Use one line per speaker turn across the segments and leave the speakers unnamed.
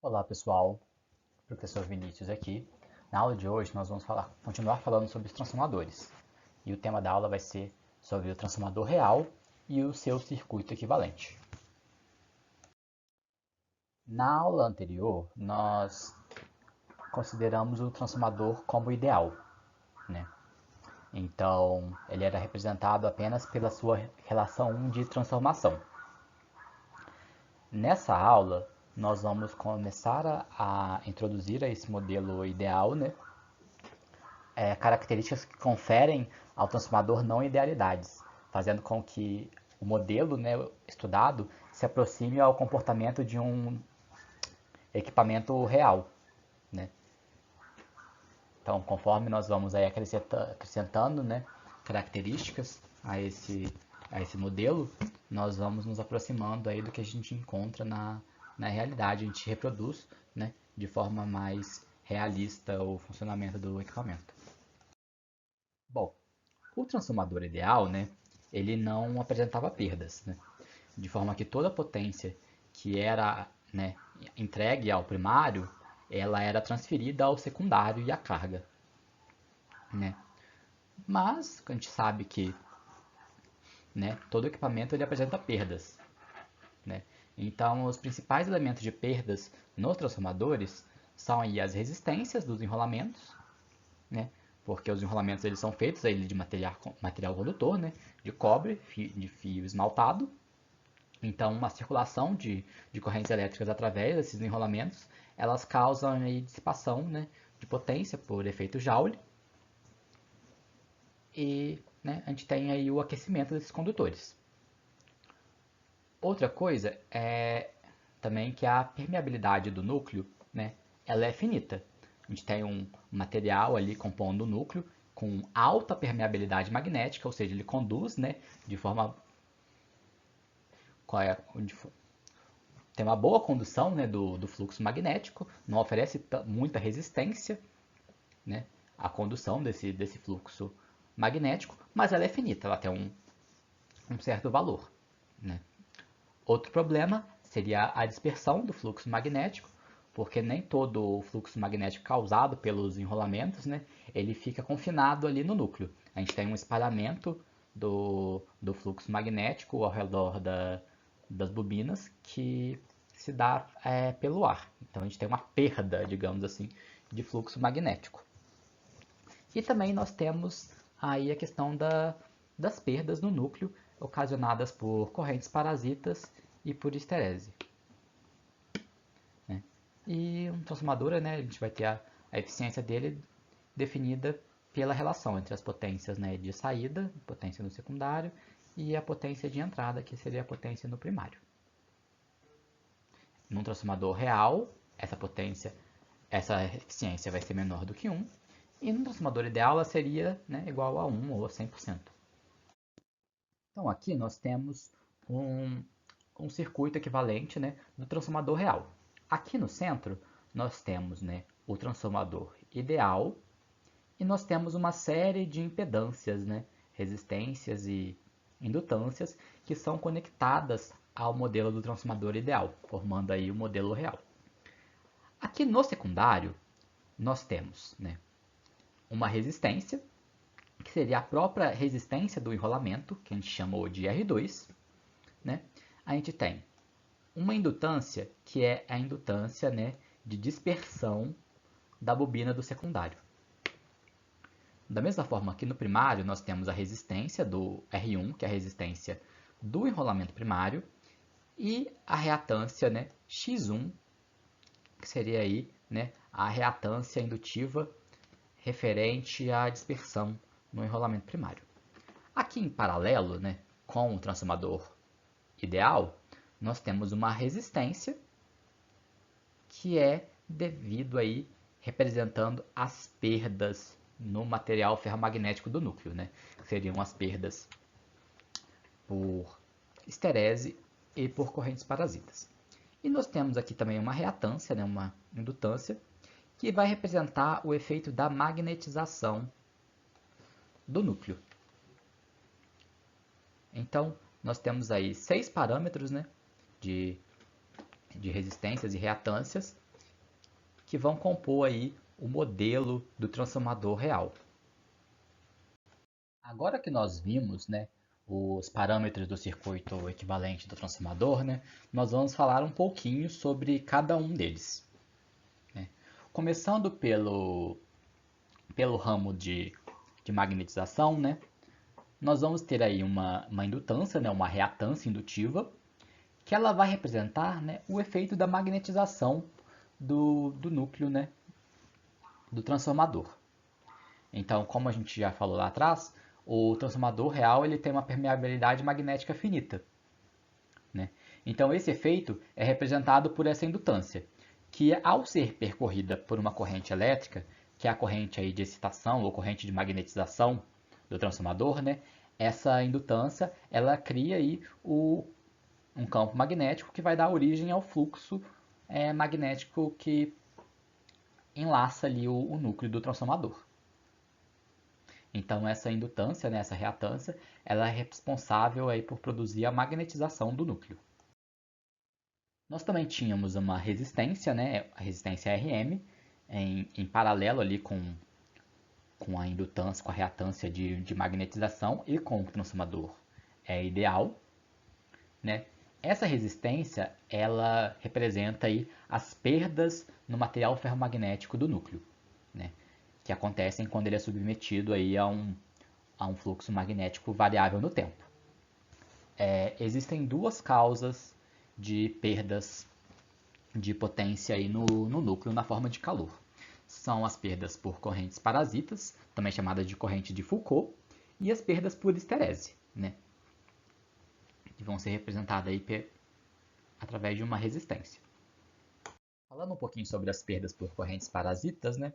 Olá pessoal, professor Vinícius aqui. Na aula de hoje nós vamos continuar falando sobre os transformadores. E o tema da aula vai ser sobre o transformador real e o seu circuito equivalente. Na aula anterior nós consideramos o transformador como ideal, né? Então ele era representado apenas pela sua relação de transformação. Nessa aula nós vamos começar a introduzir esse modelo ideal, né? Características que conferem ao transformador não idealidades, fazendo com que o modelo, né, estudado se aproxime ao comportamento de um equipamento real, né? Então, conforme nós vamos aí acrescentando, né, características a esse modelo, nós vamos nos aproximando aí do que a gente encontra na realidade, a gente reproduz, né, de forma mais realista o funcionamento do equipamento. Bom, o transformador ideal, né, ele não apresentava perdas, né, de forma que toda a potência que era, né, entregue ao primário, ela era transferida ao secundário e à carga, né. Mas a gente sabe que, né, todo equipamento ele apresenta perdas, né. Então, os principais elementos de perdas nos transformadores são aí as resistências dos enrolamentos, né, porque os enrolamentos eles são feitos aí de material condutor, né, de cobre, de fio esmaltado. Então, uma circulação de correntes elétricas através desses enrolamentos, elas causam aí dissipação, né, de potência por efeito Joule. E, né, a gente tem aí o aquecimento desses condutores. Outra coisa é também que a permeabilidade do núcleo, né, ela é finita. A gente tem um material ali compondo o núcleo com alta permeabilidade magnética, ou seja, ele conduz, né, de forma tem uma boa condução, né, do fluxo magnético, não oferece muita resistência, né, à condução desse fluxo magnético, mas ela é finita, ela tem um certo valor, né. Outro problema seria a dispersão do fluxo magnético, porque nem todo o fluxo magnético causado pelos enrolamentos, né, ele fica confinado ali no núcleo. A gente tem um espalhamento do fluxo magnético ao redor das bobinas que se dá pelo ar. Então a gente tem uma perda, digamos assim, de fluxo magnético. E também nós temos aí a questão das perdas no núcleo ocasionadas por correntes parasitas e por esterese, né? E um transformador, né, a gente vai ter a eficiência dele definida pela relação entre as potências, né, de saída, potência no secundário, e a potência de entrada, que seria a potência no primário. Num transformador real, essa eficiência vai ser menor do que 1, e num transformador ideal ela seria, né, igual a 1 ou a 100%. Então aqui nós temos um, um circuito equivalente, né, do transformador real. Aqui no centro nós temos, né, o transformador ideal e nós temos uma série de impedâncias, né, resistências e indutâncias que são conectadas ao modelo do transformador ideal, formando aí o modelo real. Aqui no secundário nós temos, né, uma resistência, que seria a própria resistência do enrolamento, que a gente chamou de R2, né? A gente tem uma indutância, que é a indutância, né, de dispersão da bobina do secundário. Da mesma forma que no primário nós temos a resistência do R1, que é a resistência do enrolamento primário, e a reatância, né, X1, que seria aí, né, a reatância indutiva referente à dispersão no enrolamento primário. Aqui em paralelo, né, com o transformador ideal, nós temos uma resistência que é devido aí representando as perdas no material ferromagnético do núcleo, né? Seriam as perdas por esterese e por correntes parasitas. E nós temos aqui também uma reatância, né, uma indutância, que vai representar o efeito da magnetização do núcleo. Então, nós temos aí 6 parâmetros, né, de resistências e reatâncias, que vão compor aí o modelo do transformador real. Agora que nós vimos, né, os parâmetros do circuito equivalente do transformador, né, nós vamos falar um pouquinho sobre cada um deles, né? Começando pelo ramo de magnetização, né, nós vamos ter aí uma indutância, né, uma reatância indutiva, que ela vai representar, né, o efeito da magnetização do núcleo, né, do transformador. Então, como a gente já falou lá atrás, o transformador real ele tem uma permeabilidade magnética finita, né? Então, esse efeito é representado por essa indutância, que ao ser percorrida por uma corrente elétrica, que é a corrente aí de excitação ou corrente de magnetização do transformador, né? Essa indutância ela cria aí um campo magnético que vai dar origem ao fluxo magnético que enlaça ali o núcleo do transformador. Então essa indutância, né, essa reatância, ela é responsável aí por produzir a magnetização do núcleo. Nós também tínhamos uma resistência, né, a resistência Rm, em paralelo ali com a indutância, com a reatância de magnetização e com o transformador ideal, né? Essa resistência ela representa aí as perdas no material ferromagnético do núcleo, né? Que acontecem quando ele é submetido aí a um fluxo magnético variável no tempo. Existem duas causas de perdas de potência aí no núcleo na forma de calor. São as perdas por correntes parasitas, também chamadas de corrente de Foucault, e as perdas por esterese, né? Que vão ser representadas aí através de uma resistência. Falando um pouquinho sobre as perdas por correntes parasitas, né?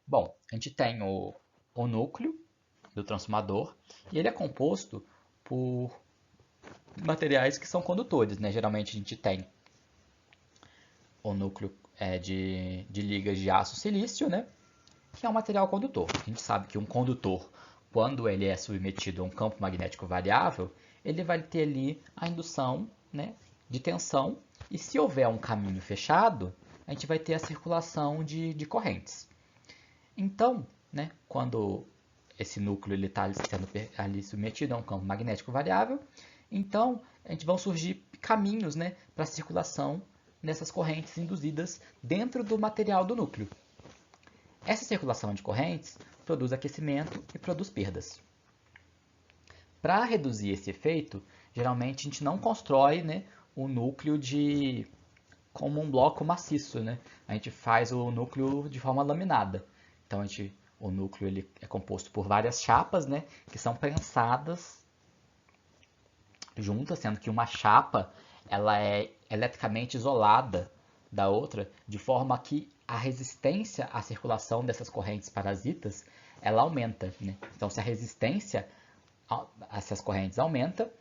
Bom, a gente tem o núcleo do transformador e ele é composto por materiais que são condutores, né? Geralmente a gente tem o núcleo de ligas de aço silício, né? Que é um material condutor. A gente sabe que um condutor, quando ele é submetido a um campo magnético variável, ele vai ter ali a indução, né, de tensão, e se houver um caminho fechado, a gente vai ter a circulação de correntes. Então, né, quando esse núcleo está sendo ali submetido a um campo magnético variável, então a gente vão surgir caminhos, né, para a circulação dessas correntes induzidas dentro do material do núcleo. Essa circulação de correntes produz aquecimento e produz perdas. Para reduzir esse efeito, geralmente a gente não constrói, né, o núcleo como um bloco maciço, né? A gente faz o núcleo de forma laminada. Então o núcleo ele é composto por várias chapas, né, que são prensadas juntas, sendo que uma chapa ela é eletricamente isolada da outra, de forma que a resistência à circulação dessas correntes parasitas ela aumenta, né? Então, se a resistência a essas correntes aumenta,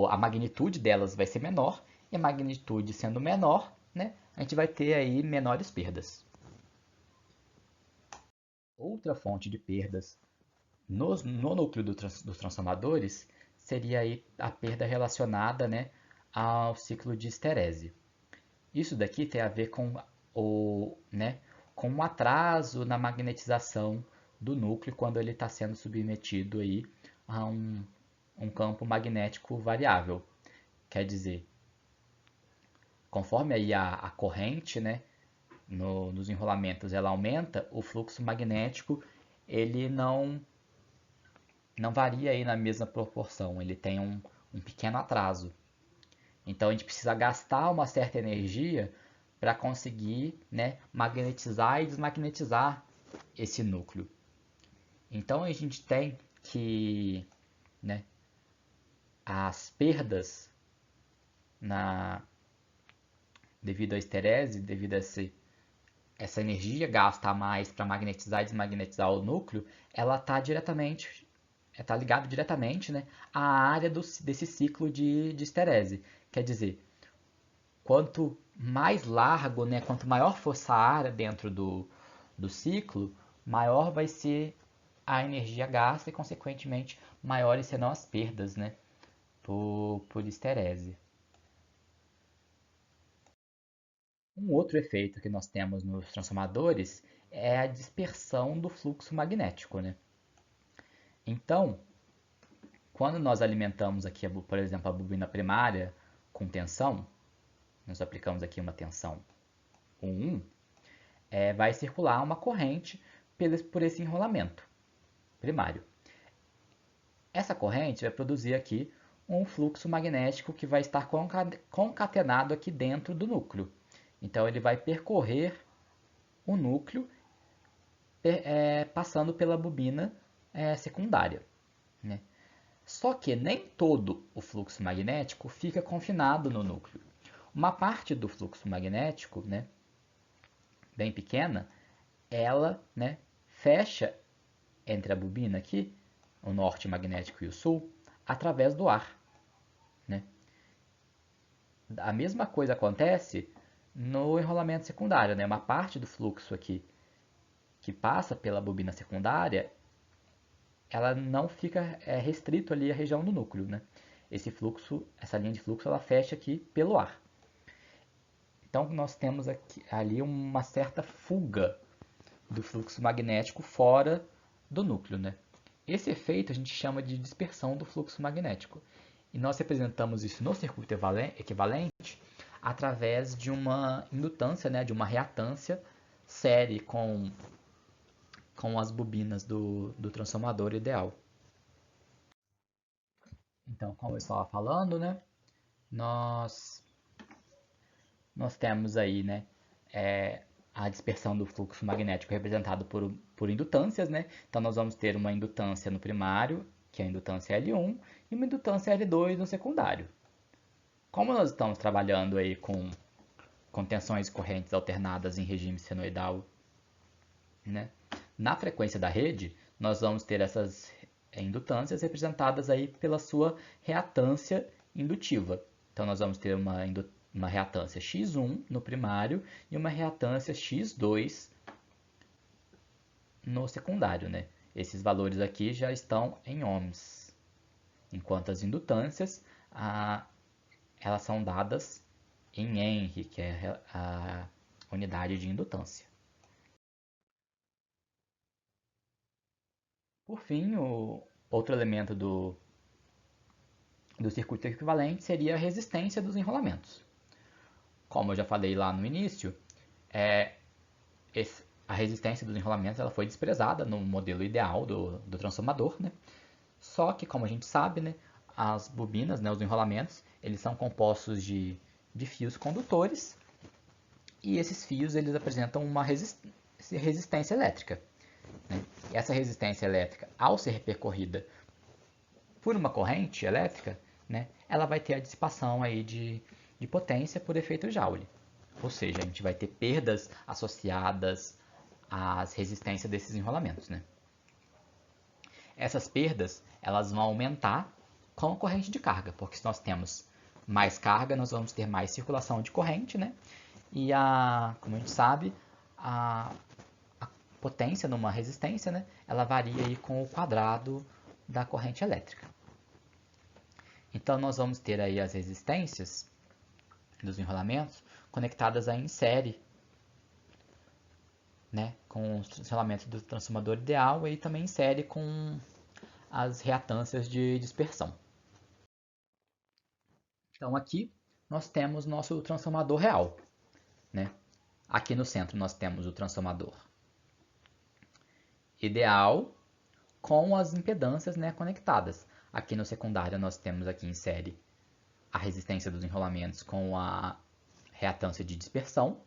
a magnitude delas vai ser menor, e a magnitude sendo menor, né, a gente vai ter aí menores perdas. Outra fonte de perdas no núcleo dos transformadores seria aí a perda relacionada, né, ao ciclo de esterese. Isso daqui tem a ver com um atraso na magnetização do núcleo quando ele está sendo submetido aí a um campo magnético variável. Quer dizer, conforme aí a corrente, né, nos enrolamentos ela aumenta, o fluxo magnético ele não varia aí na mesma proporção, ele tem um pequeno atraso. Então a gente precisa gastar uma certa energia para conseguir, né, magnetizar e desmagnetizar esse núcleo. Então a gente tem que, né, as perdas devido à esterese, devido a essa energia gasta a mais para magnetizar e desmagnetizar o núcleo, ela está ligado diretamente, né, à área desse ciclo de esterese. Quer dizer, quanto mais largo, né, quanto maior for essa área dentro do ciclo, maior vai ser a energia gasta e, consequentemente, maiores serão as perdas, né, por esterese. Um outro efeito que nós temos nos transformadores é a dispersão do fluxo magnético, né? Então, quando nós alimentamos aqui, por exemplo, a bobina primária com tensão, nós aplicamos aqui uma tensão 1, vai circular uma corrente por esse enrolamento primário. Essa corrente vai produzir aqui um fluxo magnético que vai estar concatenado aqui dentro do núcleo. Então ele vai percorrer o núcleo passando pela bobina secundária, né? Só que nem todo o fluxo magnético fica confinado no núcleo. Uma parte do fluxo magnético, né, bem pequena, ela, né, fecha entre a bobina aqui, o norte magnético e o sul, através do ar, né? A mesma coisa acontece no enrolamento secundário, né? Uma parte do fluxo aqui que passa pela bobina secundária, ela não fica restrito ali à região do núcleo, né? Esse fluxo, essa linha de fluxo, ela fecha aqui pelo ar. Então nós temos aqui, ali uma certa fuga do fluxo magnético fora do núcleo, né? Esse efeito a gente chama de dispersão do fluxo magnético. E nós representamos isso no circuito equivalente através de uma indutância, né, de uma reatância série com as bobinas do transformador ideal. Então, como eu estava falando, né, nós temos aí, né, a dispersão do fluxo magnético representado por indutâncias, né? Então nós vamos ter uma indutância no primário, que é a indutância L1, e uma indutância L2 no secundário. Como nós estamos trabalhando aí com tensões e correntes alternadas em regime senoidal, né? Na frequência da rede, nós vamos ter essas indutâncias representadas aí pela sua reatância indutiva. Então nós vamos ter uma reatância X1 no primário e uma reatância X2 no secundário, né? Esses valores aqui já estão em ohms, enquanto as indutâncias elas são dadas em Henry, que é a unidade de indutância. Por fim, o outro elemento do circuito equivalente seria a resistência dos enrolamentos. Como eu já falei lá no início, a resistência dos enrolamentos ela foi desprezada no modelo ideal do transformador, né? Só que, como a gente sabe, né, as bobinas, né, os enrolamentos, eles são compostos de fios condutores e esses fios eles apresentam uma resistência elétrica, né? E essa resistência elétrica, ao ser percorrida por uma corrente elétrica, né, ela vai ter a dissipação aí de potência por efeito Joule. Ou seja, a gente vai ter perdas associadas às resistências desses enrolamentos, né? Essas perdas elas vão aumentar com a corrente de carga, porque se nós temos mais carga, nós vamos ter mais circulação de corrente, né? E como a gente sabe, a potência numa resistência, né? Ela varia aí com o quadrado da corrente elétrica. Então nós vamos ter aí as resistências dos enrolamentos conectadas aí em série, né, com os enrolamentos do transformador ideal e também em série com as reatâncias de dispersão. Então aqui nós temos nosso transformador real, né? Aqui no centro nós temos o transformador ideal com as impedâncias, né, conectadas. Aqui no secundário nós temos aqui em série a resistência dos enrolamentos com a reatância de dispersão.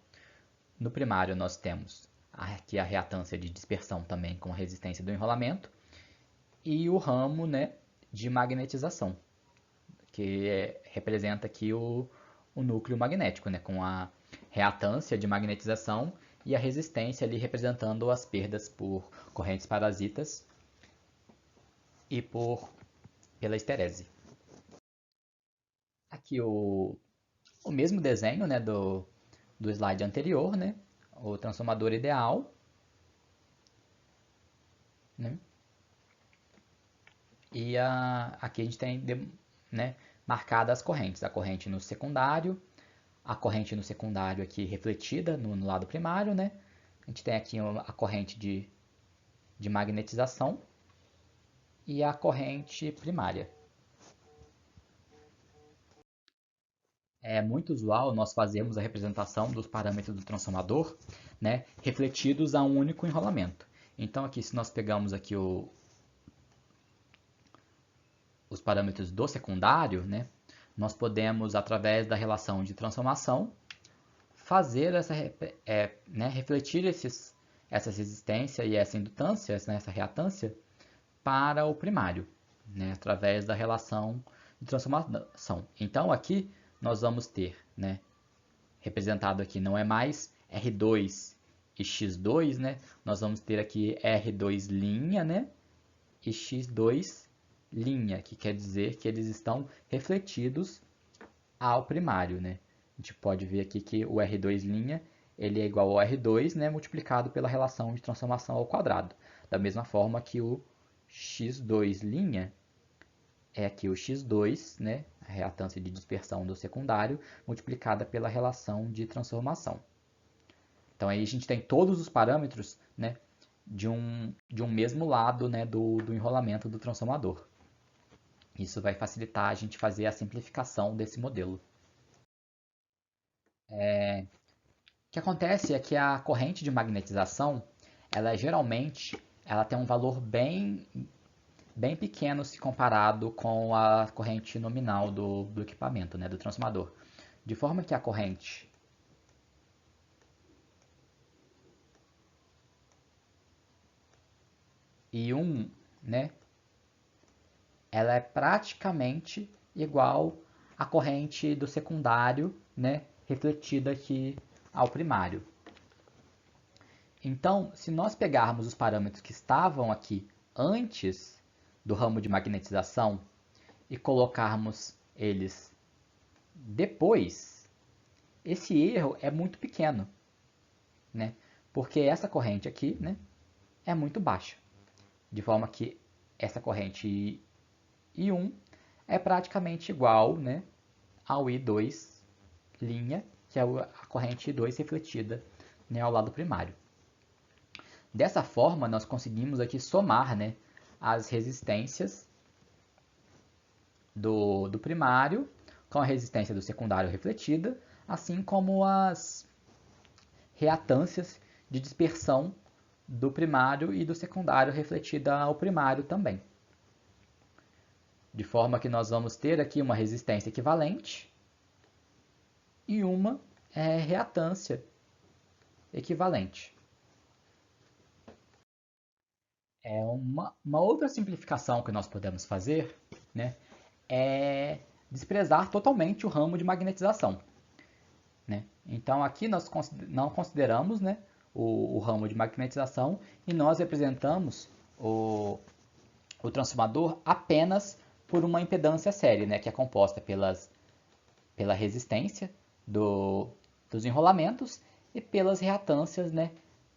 No primário nós temos aqui a reatância de dispersão também com a resistência do enrolamento e o ramo, né, de magnetização, que representa aqui o núcleo magnético, né, com a reatância de magnetização e a resistência ali representando as perdas por correntes parasitas e pela esterese. Aqui o mesmo desenho, né, do slide anterior, né, o transformador ideal, né, e aqui a gente tem, né, marcadas as correntes, a corrente no secundário, a corrente no secundário aqui refletida no lado primário, né? A gente tem aqui a corrente de magnetização e a corrente primária. É muito usual nós fazermos a representação dos parâmetros do transformador, né, refletidos a um único enrolamento. Então aqui, se nós pegamos aqui os parâmetros do secundário, né, nós podemos, através da relação de transformação, fazer refletir essa resistência e essa indutância, né, essa reatância, para o primário, né, através da relação de transformação. Então aqui nós vamos ter, né, representado aqui não é mais R2 e X2, né, nós vamos ter aqui R2', né, e X2', que quer dizer que eles estão refletidos ao primário, né. A gente pode ver aqui que o R2', ele é igual ao R2, né, multiplicado pela relação de transformação ao quadrado. Da mesma forma que o X2', é aqui o X2, né, a reatância de dispersão do secundário, multiplicada pela relação de transformação. Então aí a gente tem todos os parâmetros, né, de um mesmo lado, né, do enrolamento do transformador. Isso vai facilitar a gente fazer a simplificação desse modelo. O que acontece é que a corrente de magnetização, ela tem um valor bem pequeno se comparado com a corrente nominal do equipamento, né, do transformador. De forma que a corrente I1, né, ela é praticamente igual à corrente do secundário, né, refletida aqui ao primário. Então, se nós pegarmos os parâmetros que estavam aqui antes do ramo de magnetização e colocarmos eles depois, esse erro é muito pequeno, né? Porque essa corrente aqui, né, é muito baixa, de forma que essa corrente I1 é praticamente igual, né, ao I2', que é a corrente I2 refletida, né, ao lado primário. Dessa forma, nós conseguimos aqui somar, né, as resistências do primário com a resistência do secundário refletida, assim como as reatâncias de dispersão do primário e do secundário refletida ao primário também. De forma que nós vamos ter aqui uma resistência equivalente e uma reatância equivalente. Uma outra simplificação que nós podemos fazer, né, é desprezar totalmente o ramo de magnetização, né? Então aqui nós não consideramos, né, o ramo de magnetização e nós representamos o transformador apenas por uma impedância série, né, que é composta pela resistência dos enrolamentos e pelas reatâncias, né,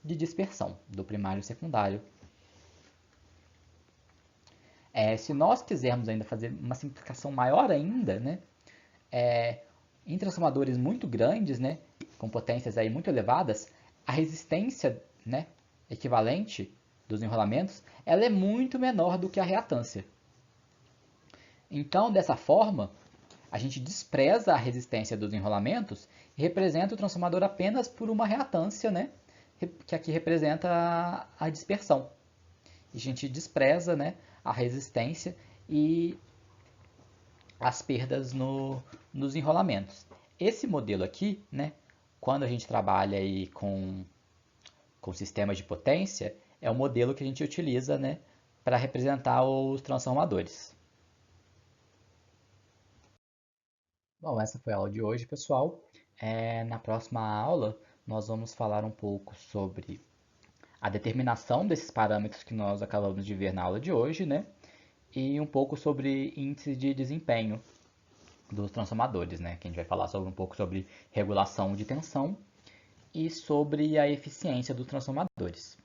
de dispersão do primário e secundário. Se nós quisermos ainda fazer uma simplificação maior ainda, né, em transformadores muito grandes, né, com potências aí muito elevadas, a resistência, né, equivalente dos enrolamentos, ela é muito menor do que a reatância. Então, dessa forma, a gente despreza a resistência dos enrolamentos e representa o transformador apenas por uma reatância, né, que aqui representa a dispersão. E a gente despreza, né, a resistência e as perdas nos enrolamentos. Esse modelo aqui, né, quando a gente trabalha aí com sistemas de potência, é o modelo que a gente utiliza, né, para representar os transformadores. Bom, essa foi a aula de hoje, pessoal. Na próxima aula, nós vamos falar um pouco sobre a determinação desses parâmetros que nós acabamos de ver na aula de hoje, né? E um pouco sobre índices de desempenho dos transformadores, né? Que a gente vai falar um pouco sobre regulação de tensão e sobre a eficiência dos transformadores.